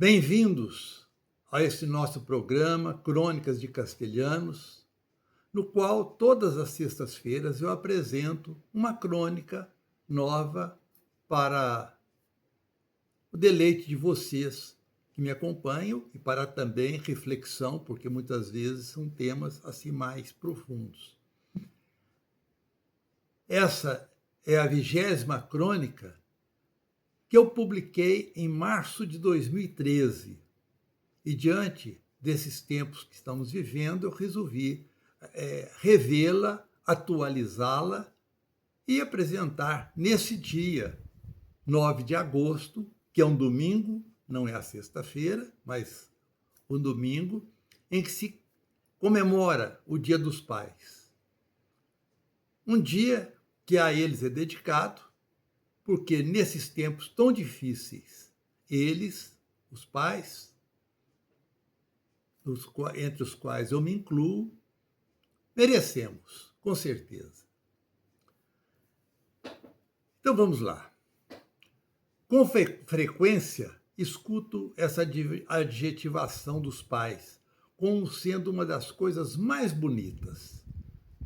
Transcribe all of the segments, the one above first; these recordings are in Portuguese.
Bem-vindos a esse nosso programa Crônicas de Castelhanos, no qual todas as sextas-feiras eu apresento uma crônica nova para o deleite de vocês que me acompanham e para também reflexão, porque muitas vezes são temas assim mais profundos. Essa é a 20ª crônica que eu publiquei em março de 2013. E diante desses tempos que estamos vivendo, eu resolvi revê-la, atualizá-la e apresentar nesse dia, 9 de agosto, que é um domingo, não é a sexta-feira, mas um domingo, em que se comemora o Dia dos Pais. Um dia que a eles é dedicado, porque nesses tempos tão difíceis, eles, os pais, entre os quais eu me incluo, merecemos, com certeza. Então vamos lá. Com frequência, escuto essa adjetivação dos pais como sendo uma das coisas mais bonitas.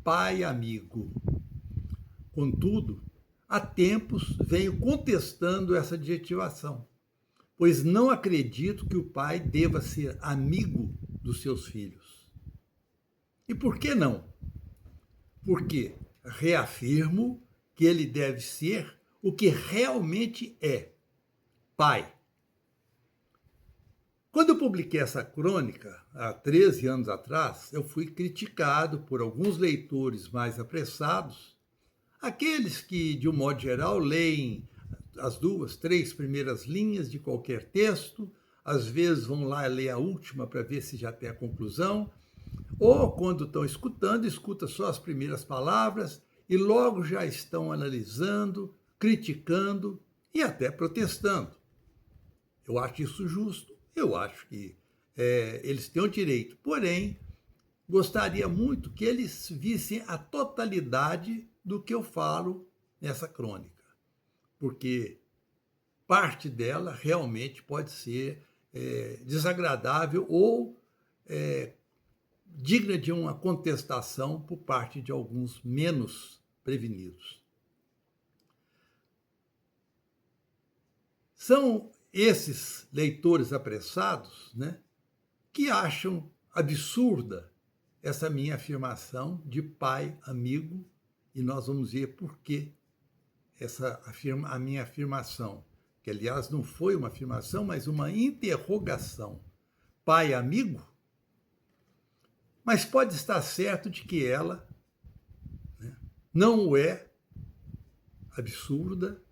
Pai amigo. Contudo, há tempos venho contestando essa adjetivação, pois não acredito que o pai deva ser amigo dos seus filhos. E por que não? Porque reafirmo que ele deve ser o que realmente é, pai. Quando eu publiquei essa crônica, há 13 anos atrás, eu fui criticado por alguns leitores mais apressados, aqueles que, de um modo geral, leem as 2, 3 primeiras linhas de qualquer texto, às vezes vão lá ler a última para ver se já tem a conclusão, ou quando estão escutando, escuta só as primeiras palavras e logo já estão analisando, criticando e até protestando. Eu acho isso justo, eu acho que eles têm o direito, porém, gostaria muito que eles vissem a totalidade do que eu falo nessa crônica, porque parte dela realmente pode ser desagradável ou digna de uma contestação por parte de alguns menos prevenidos. São esses leitores apressados, né, que acham absurda essa minha afirmação de pai amigo, e nós vamos ver por que a minha afirmação, que aliás não foi uma afirmação, mas uma interrogação. Pai amigo? Mas pode estar certo de que ela, né, não é absurda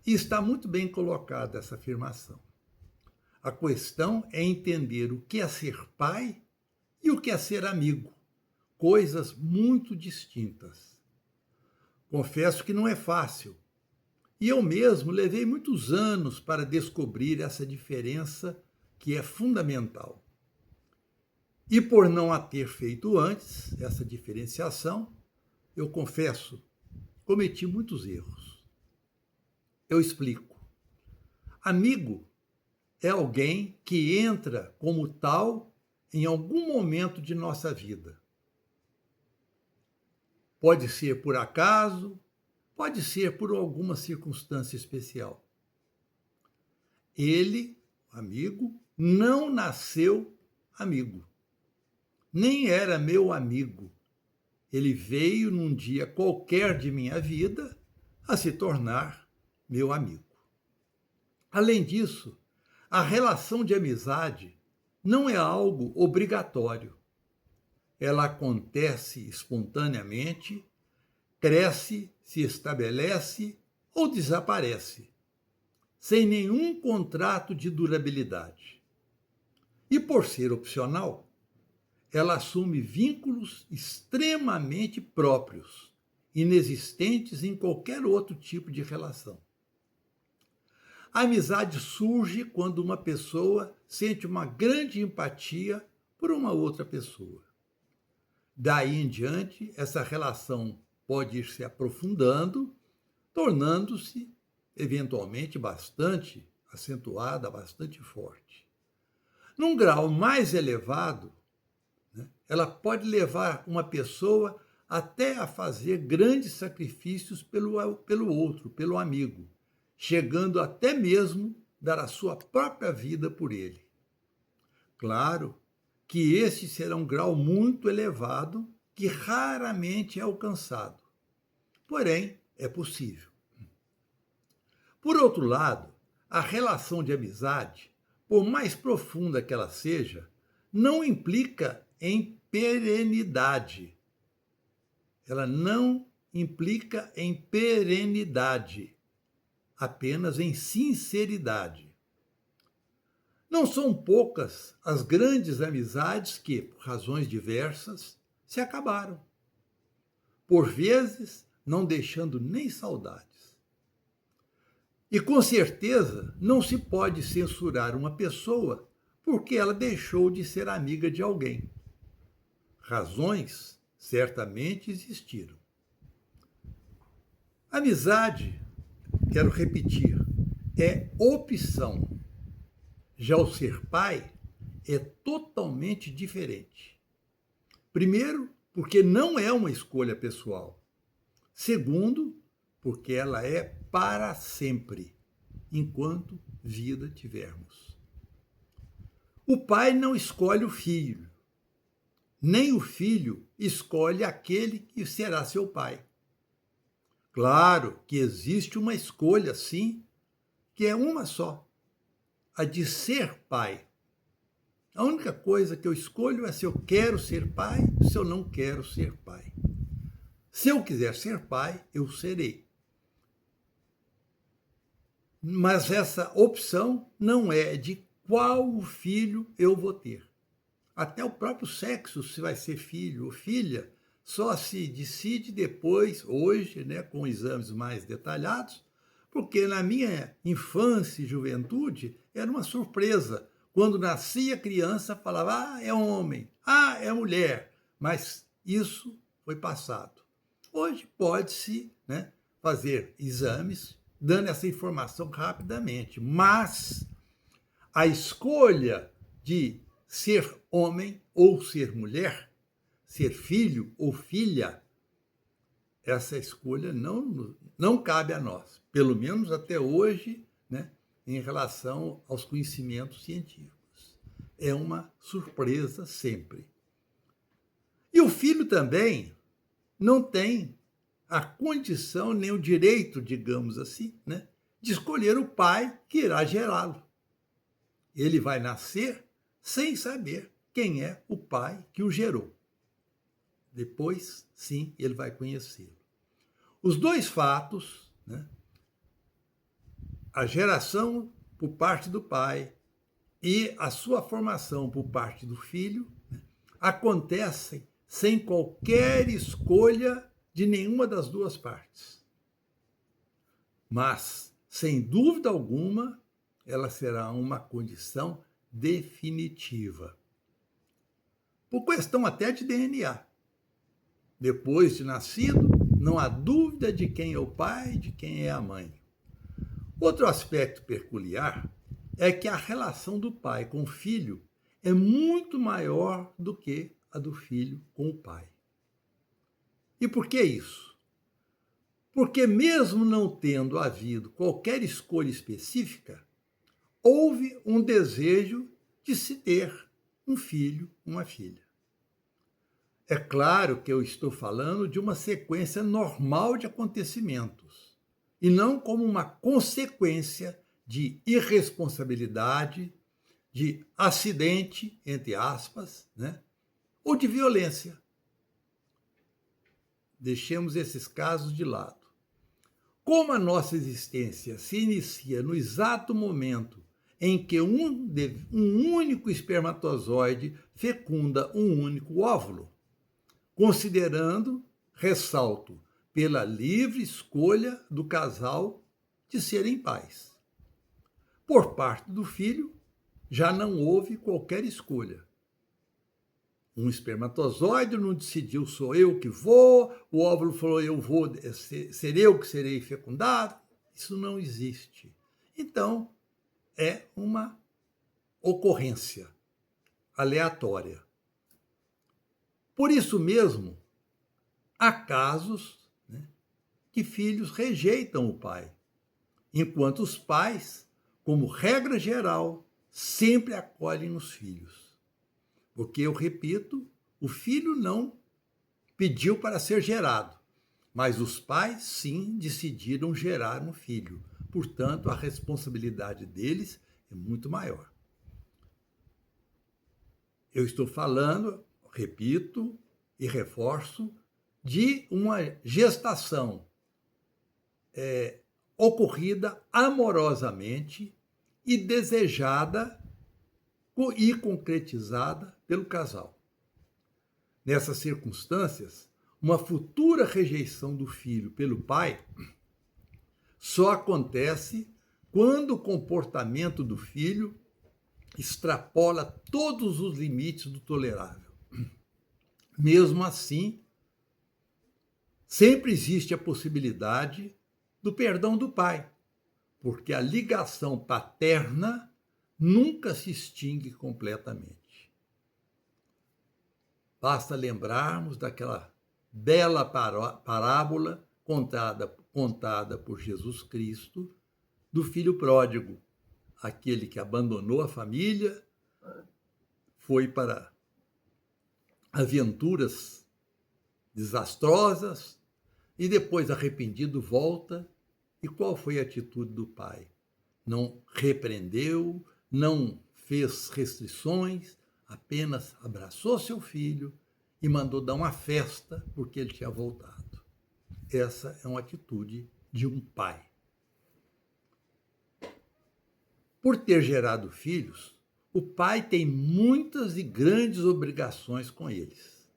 e está muito bem colocada essa afirmação. A questão é entender o que é ser pai e o que é ser amigo, coisas muito distintas. Confesso que não é fácil, e eu mesmo levei muitos anos para descobrir essa diferença que é fundamental. E por não a ter feito antes, essa diferenciação, eu confesso, cometi muitos erros. Eu explico. Amigo é alguém que entra como tal em algum momento de nossa vida. Pode ser por acaso, pode ser por alguma circunstância especial. Ele, amigo, não nasceu amigo. Nem era meu amigo. Ele veio num dia qualquer de minha vida a se tornar meu amigo. Além disso, a relação de amizade não é algo obrigatório. Ela acontece espontaneamente, cresce, se estabelece ou desaparece, sem nenhum contrato de durabilidade. E por ser opcional, ela assume vínculos extremamente próprios, inexistentes em qualquer outro tipo de relação. A amizade surge quando uma pessoa sente uma grande empatia por uma outra pessoa. Daí em diante, essa relação pode ir se aprofundando, tornando-se, eventualmente, bastante acentuada, bastante forte. Num grau mais elevado, né, ela pode levar uma pessoa até a fazer grandes sacrifícios pelo outro, pelo amigo, chegando até mesmo dar a sua própria vida por ele. Claro que este será um grau muito elevado que raramente é alcançado. Porém, é possível. Por outro lado, a relação de amizade, por mais profunda que ela seja, não implica em perenidade. Ela não implica em perenidade, apenas em sinceridade. Não são poucas as grandes amizades que, por razões diversas, se acabaram. Por vezes, não deixando nem saudades. E com certeza não se pode censurar uma pessoa porque ela deixou de ser amiga de alguém. Razões certamente existiram. Amizade, quero repetir, é opção. Já o ser pai é totalmente diferente. Primeiro, porque não é uma escolha pessoal. Segundo, porque ela é para sempre, enquanto vida tivermos. O pai não escolhe o filho, nem o filho escolhe aquele que será seu pai. Claro que existe uma escolha, sim, que é uma só, a de ser pai. A única coisa que eu escolho é se eu quero ser pai, se eu não quero ser pai. Se eu quiser ser pai, eu serei. Mas essa opção não é de qual filho eu vou ter. Até o próprio sexo, se vai ser filho ou filha, só se decide depois, hoje, né, com exames mais detalhados, porque na minha infância e juventude era uma surpresa. Quando nascia criança, falava, é homem, é mulher, mas isso foi passado. Hoje pode-se, né, fazer exames dando essa informação rapidamente, mas a escolha de ser homem ou ser mulher, ser filho ou filha, essa escolha não cabe a nós, pelo menos até hoje, né, em relação aos conhecimentos científicos. É uma surpresa sempre. E o filho também não tem a condição nem o direito, digamos assim, né, de escolher o pai que irá gerá-lo. Ele vai nascer sem saber quem é o pai que o gerou. Depois, sim, ele vai conhecê-lo. Os dois fatos, né, a geração por parte do pai e a sua formação por parte do filho, né, acontecem sem qualquer escolha de nenhuma das duas partes. Mas, sem dúvida alguma, ela será uma condição definitiva. Por questão até de DNA. Depois de nascido, não há dúvida de quem é o pai e de quem é a mãe. Outro aspecto peculiar é que a relação do pai com o filho é muito maior do que a do filho com o pai. E por que isso? Porque mesmo não tendo havido qualquer escolha específica, houve um desejo de se ter um filho, uma filha. É claro que eu estou falando de uma sequência normal de acontecimentos, e não como uma consequência de irresponsabilidade, de acidente, entre aspas, né, ou de violência. Deixemos esses casos de lado. Como a nossa existência se inicia no exato momento em que um único espermatozoide fecunda um único óvulo, considerando, ressalto, pela livre escolha do casal de serem pais. Por parte do filho, já não houve qualquer escolha. Um espermatozoide não decidiu, sou eu que vou, o óvulo falou, eu vou, ser eu que serei fecundado. Isso não existe. Então, é uma ocorrência, aleatória. Por isso mesmo, há casos, né, que filhos rejeitam o pai, enquanto os pais, como regra geral, sempre acolhem os filhos. Porque, eu repito, o filho não pediu para ser gerado, mas os pais, sim, decidiram gerar um filho. Portanto, a responsabilidade deles é muito maior. Eu estou falando, repito e reforço, de uma gestação ocorrida amorosamente e desejada e concretizada pelo casal. Nessas circunstâncias, uma futura rejeição do filho pelo pai só acontece quando o comportamento do filho extrapola todos os limites do tolerável. Mesmo assim, sempre existe a possibilidade do perdão do pai, porque a ligação paterna nunca se extingue completamente. Basta lembrarmos daquela bela parábola contada por Jesus Cristo do filho pródigo, aquele que abandonou a família, foi para aventuras desastrosas e depois, arrependido, volta. E qual foi a atitude do pai? Não repreendeu, não fez restrições, apenas abraçou seu filho e mandou dar uma festa porque ele tinha voltado. Essa é uma atitude de um pai. Por ter gerado filhos, o pai tem muitas e grandes obrigações com eles.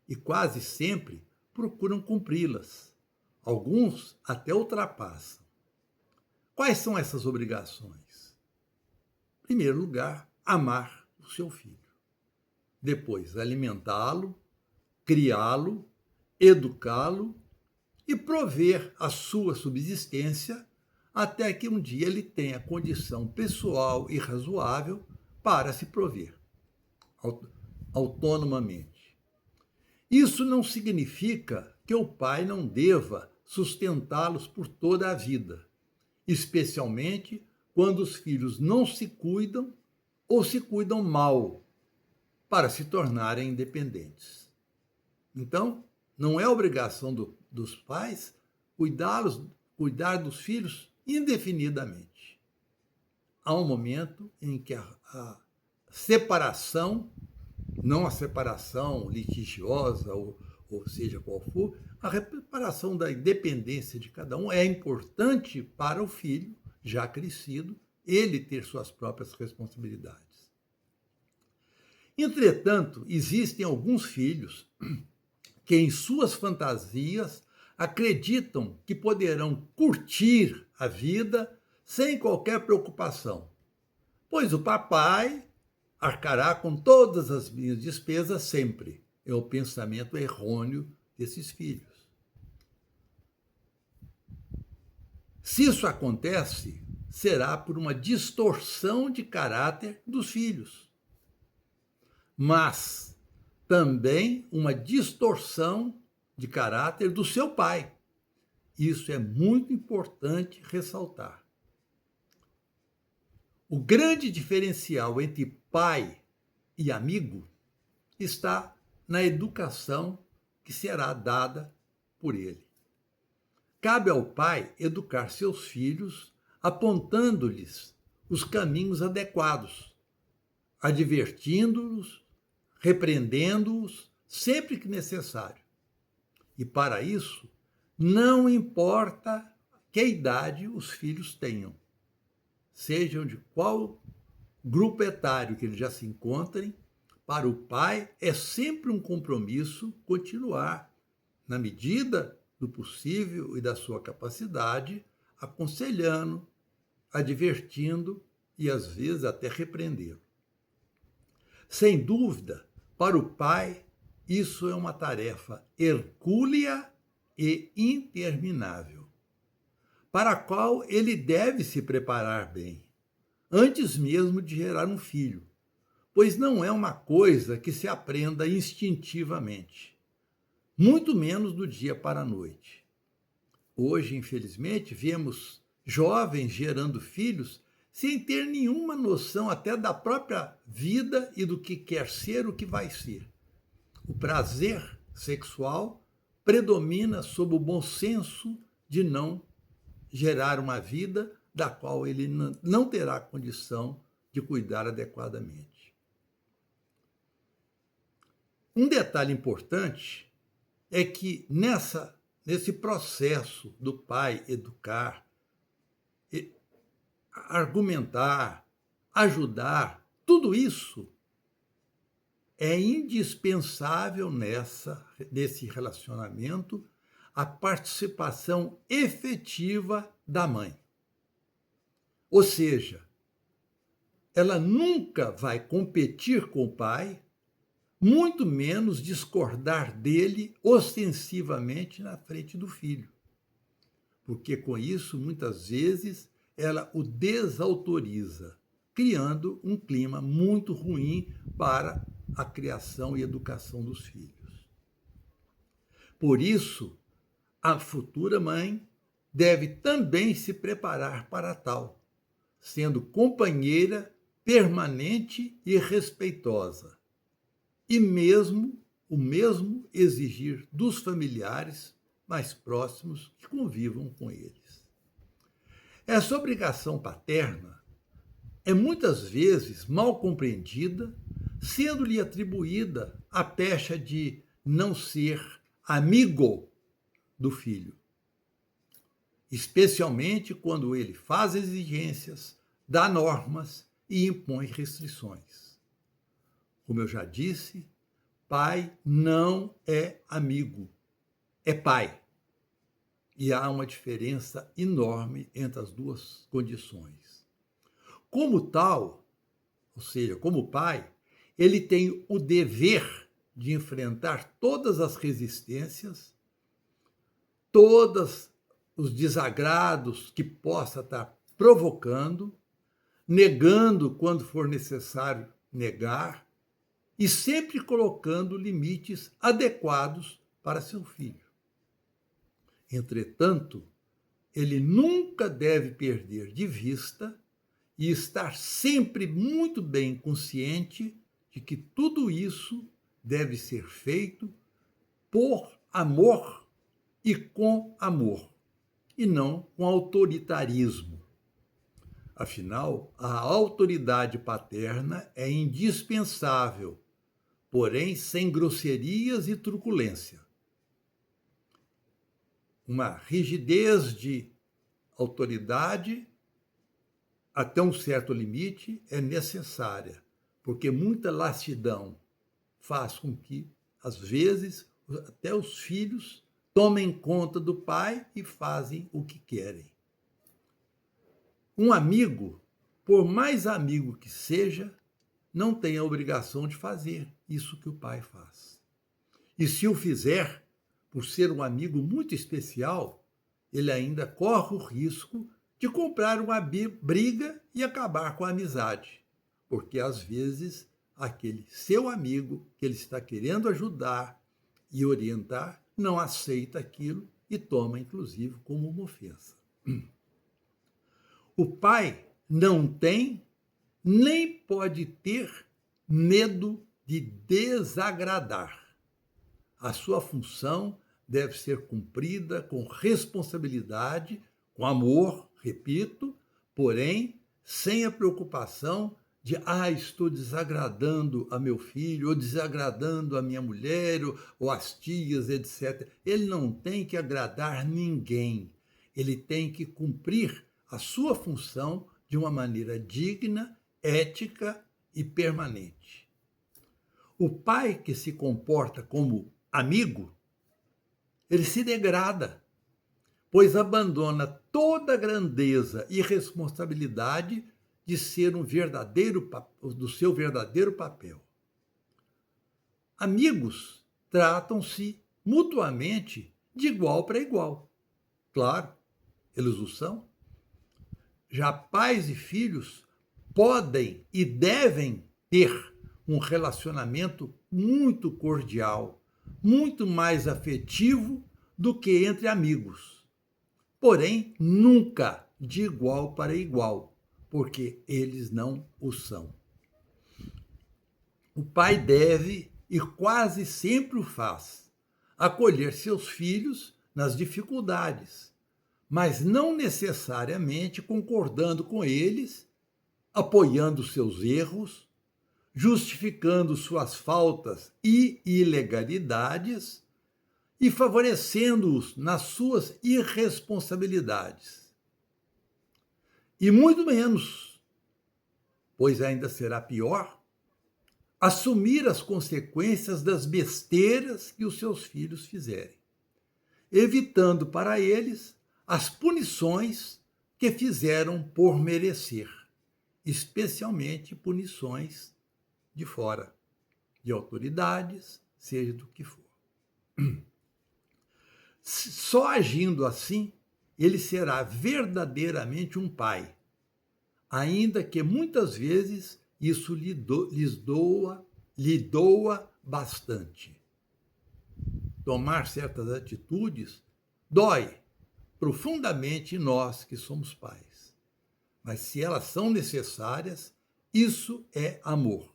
E quase sempre procuram cumpri-las. Alguns até ultrapassam. Quais são essas obrigações? Em primeiro lugar, amar o seu filho. Depois, alimentá-lo, criá-lo, educá-lo e prover a sua subsistência até que um dia ele tenha condição pessoal e razoável para se prover autonomamente. Isso não significa que o pai não deva sustentá-los por toda a vida, especialmente quando os filhos não se cuidam ou se cuidam mal para se tornarem independentes. Então, não é obrigação dos pais cuidar dos filhos indefinidamente. Há um momento em que a separação, não a separação litigiosa, ou seja qual for, a reparação da independência de cada um é importante para o filho, já crescido, ele ter suas próprias responsabilidades. Entretanto, existem alguns filhos que, em suas fantasias, acreditam que poderão curtir a vida sem qualquer preocupação, pois o papai arcará com todas as minhas despesas sempre. É o pensamento errôneo desses filhos. Se isso acontece, será por uma distorção de caráter dos filhos, mas também uma distorção de caráter do seu pai. Isso é muito importante ressaltar. O grande diferencial entre pai e amigo está na educação que será dada por ele. Cabe ao pai educar seus filhos, apontando-lhes os caminhos adequados, advertindo-os, repreendendo-os sempre que necessário. E para isso, não importa que idade os filhos tenham, sejam de qual grupo etário que eles já se encontrem, para o pai é sempre um compromisso continuar, na medida do possível e da sua capacidade, aconselhando, advertindo e às vezes até repreendendo. Sem dúvida, para o pai, isso é uma tarefa hercúlea e interminável, para a qual ele deve se preparar bem, antes mesmo de gerar um filho, pois não é uma coisa que se aprenda instintivamente, muito menos do dia para a noite. Hoje, infelizmente, vemos jovens gerando filhos sem ter nenhuma noção até da própria vida e do que quer ser, o que vai ser. O prazer sexual predomina sobre o bom senso de não gerar uma vida da qual ele não terá condição de cuidar adequadamente. Um detalhe importante é que nesse processo do pai educar, argumentar, ajudar, tudo isso é indispensável nesse relacionamento a participação efetiva da mãe. Ou seja, ela nunca vai competir com o pai, muito menos discordar dele ostensivamente na frente do filho. Porque com isso, muitas vezes, ela o desautoriza, criando um clima muito ruim para a criação e educação dos filhos. Por isso, a futura mãe deve também se preparar para tal, sendo companheira permanente e respeitosa, e o mesmo exigir dos familiares mais próximos que convivam com eles. Essa obrigação paterna é muitas vezes mal compreendida, sendo-lhe atribuída a pecha de não ser amigo do filho, especialmente quando ele faz exigências, dá normas e impõe restrições. Como eu já disse, pai não é amigo, é pai. E há uma diferença enorme entre as duas condições. Como tal, ou seja, como pai, ele tem o dever de enfrentar todas as resistências, todos os desagrados que possa estar provocando, negando quando for necessário negar, e sempre colocando limites adequados para seu filho. Entretanto, ele nunca deve perder de vista e estar sempre muito bem consciente de que tudo isso deve ser feito por amor e com amor, e não com autoritarismo. Afinal, a autoridade paterna é indispensável, porém sem grosserias e truculência. Uma rigidez de autoridade até um certo limite é necessária, porque muita laxidão faz com que, às vezes, até os filhos tomem conta do pai e fazem o que querem. Um amigo, por mais amigo que seja, não tem a obrigação de fazer isso que o pai faz. E se o fizer, por ser um amigo muito especial, ele ainda corre o risco de comprar uma briga e acabar com a amizade. Porque, às vezes, aquele seu amigo que ele está querendo ajudar e orientar não aceita aquilo e toma, inclusive, como uma ofensa. O pai não tem nem pode ter medo de desagradar. A sua função deve ser cumprida com responsabilidade, com amor, repito, porém sem a preocupação de estou desagradando a meu filho, ou desagradando a minha mulher, ou as tias, etc. Ele não tem que agradar ninguém. Ele tem que cumprir a sua função de uma maneira digna, ética e permanente. O pai que se comporta como amigo, ele se degrada, pois abandona toda a grandeza e responsabilidade de ser do seu verdadeiro papel. Amigos tratam-se mutuamente de igual para igual. Claro, eles o são. Já pais e filhos podem e devem ter um relacionamento muito cordial, muito mais afetivo do que entre amigos. Porém, nunca de igual para igual, porque eles não o são. O pai deve, e quase sempre o faz, acolher seus filhos nas dificuldades, mas não necessariamente concordando com eles, apoiando seus erros, justificando suas faltas e ilegalidades e favorecendo-os nas suas irresponsabilidades. E muito menos, pois ainda será pior, assumir as consequências das besteiras que os seus filhos fizerem, evitando para eles as punições que fizeram por merecer, especialmente punições de fora, de autoridades, seja do que for. Só agindo assim, ele será verdadeiramente um pai, ainda que muitas vezes isso lhe doa bastante. Tomar certas atitudes dói profundamente em nós que somos pais. Mas se elas são necessárias, isso é amor.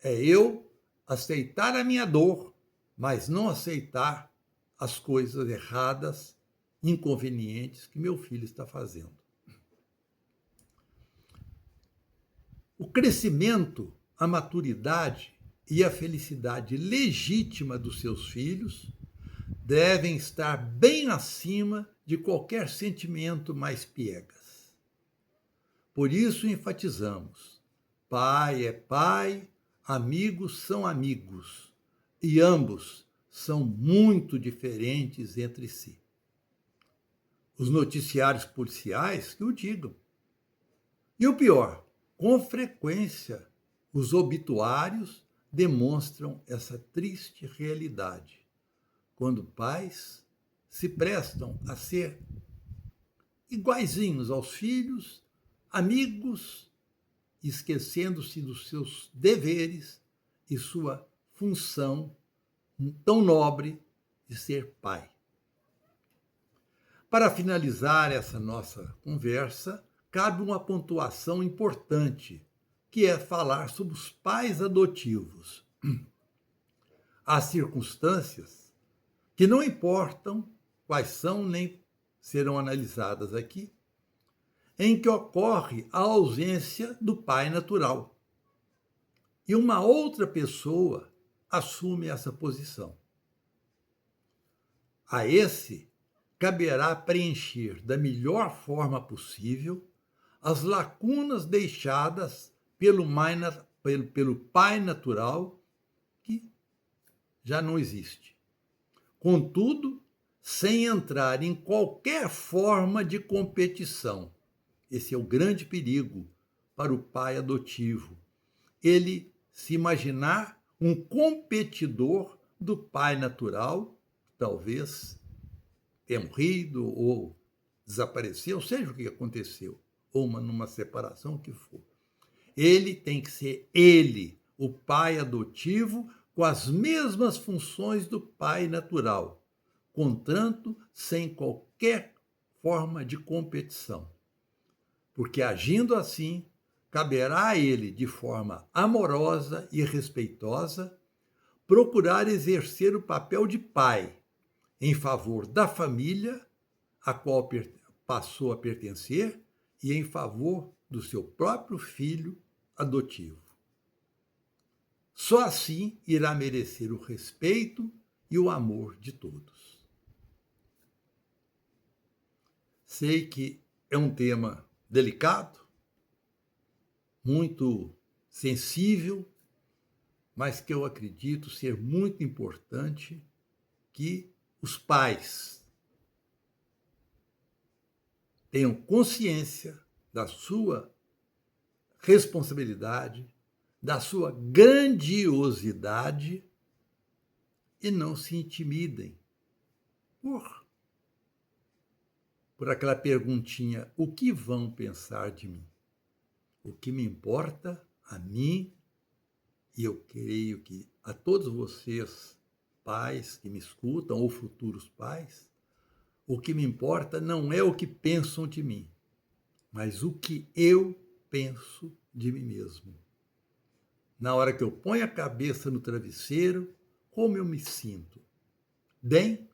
É eu aceitar a minha dor, mas não aceitar as coisas erradas, inconvenientes que meu filho está fazendo. O crescimento, a maturidade e a felicidade legítima dos seus filhos devem estar bem acima de qualquer sentimento mais piegas. Por isso enfatizamos: pai é pai, amigos são amigos, e ambos são muito diferentes entre si. Os noticiários policiais que o digam. E o pior, com frequência, os obituários demonstram essa triste realidade, quando pais se prestam a ser iguaizinhos aos filhos, amigos, esquecendo-se dos seus deveres e sua função tão nobre de ser pai. Para finalizar essa nossa conversa, cabe uma pontuação importante, que é falar sobre os pais adotivos. Há circunstâncias que não importam quais são nem serão analisadas aqui, em que ocorre a ausência do pai natural. E uma outra pessoa assume essa posição. A esse caberá preencher da melhor forma possível as lacunas deixadas pelo pai natural, que já não existe. Contudo, sem entrar em qualquer forma de competição. Esse é o grande perigo para o pai adotivo. Ele se imaginar um competidor do pai natural, talvez tenha morrido ou desapareceu, seja o que aconteceu, ou numa separação, o que for. Ele tem que ser ele, o pai adotivo, com as mesmas funções do pai natural, contanto, sem qualquer forma de competição. Porque agindo assim, caberá a ele, de forma amorosa e respeitosa, procurar exercer o papel de pai em favor da família a qual passou a pertencer e em favor do seu próprio filho adotivo. Só assim irá merecer o respeito e o amor de todos. Sei que é um tema delicado, muito sensível, mas que eu acredito ser muito importante que os pais tenham consciência da sua responsabilidade, da sua grandiosidade e não se intimidem por aquela perguntinha: o que vão pensar de mim? O que me importa a mim E eu creio que a todos vocês, pais que me escutam ou futuros pais, o que me importa não é o que pensam de mim, mas o que eu penso de mim mesmo. Na hora que eu ponho a cabeça no travesseiro, como eu me sinto? Bem,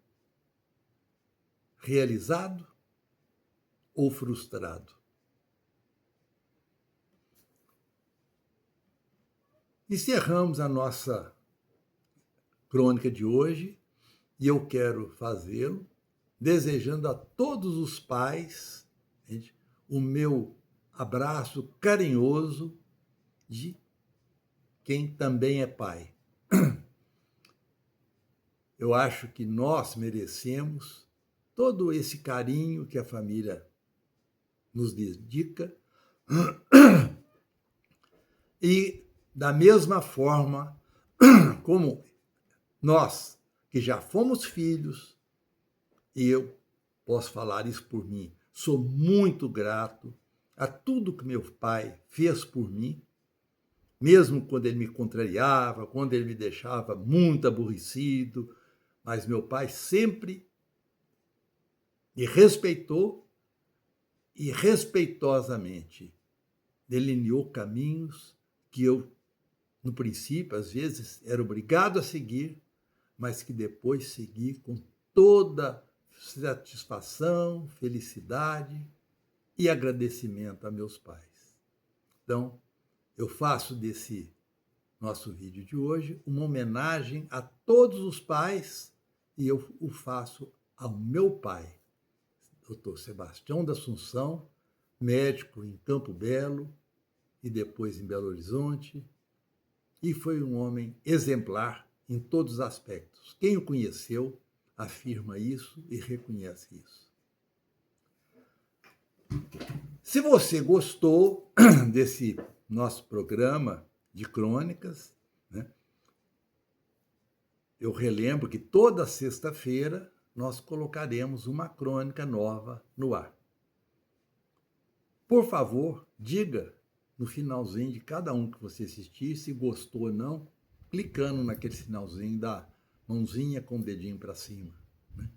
realizado ou frustrado? Encerramos a nossa crônica de hoje e eu quero fazê-lo desejando a todos os pais, gente, o meu abraço carinhoso de quem também é pai. Eu acho que nós merecemos todo esse carinho que a família nos dedica e, da mesma forma, como nós, que já fomos filhos, e eu posso falar isso por mim, sou muito grato a tudo que meu pai fez por mim, mesmo quando ele me contrariava, quando ele me deixava muito aborrecido, mas meu pai sempre me respeitou e respeitosamente delineou caminhos que eu, no princípio, às vezes, era obrigado a seguir, mas que depois segui com toda satisfação, felicidade e agradecimento a meus pais. Então, eu faço desse nosso vídeo de hoje uma homenagem a todos os pais e eu o faço ao meu pai, Dr. Sebastião da Assunção, médico em Campo Belo e depois em Belo Horizonte, e foi um homem exemplar em todos os aspectos. Quem o conheceu afirma isso e reconhece isso. Se você gostou desse nosso programa de crônicas, né, eu relembro que toda sexta-feira nós colocaremos uma crônica nova no ar. Por favor, diga no finalzinho de cada um que você assistir se gostou ou não, clicando naquele sinalzinho da mãozinha com o dedinho para cima. Né?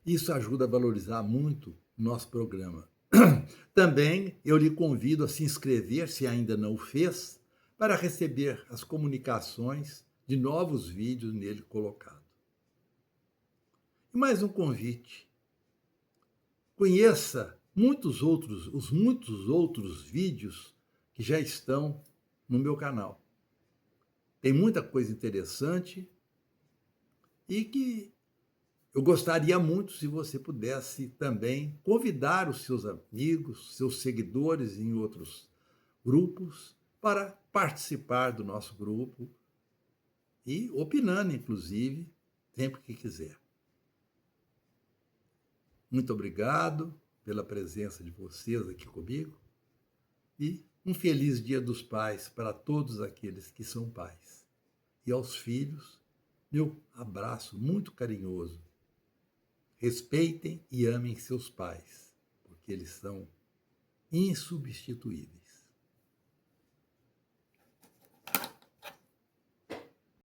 Isso ajuda a valorizar muito o nosso programa. Também eu lhe convido a se inscrever, se ainda não o fez, para receber as comunicações de novos vídeos nele colocados. E mais um convite. Conheça os muitos outros vídeos que já estão no meu canal. Tem muita coisa interessante e que eu gostaria muito se você pudesse também convidar os seus amigos, seus seguidores em outros grupos para participar do nosso grupo e opinando, inclusive, sempre que quiser. Muito obrigado pela presença de vocês aqui comigo e um feliz Dia dos Pais para todos aqueles que são pais. E aos filhos, meu abraço muito carinhoso. Respeitem e amem seus pais, porque eles são insubstituíveis.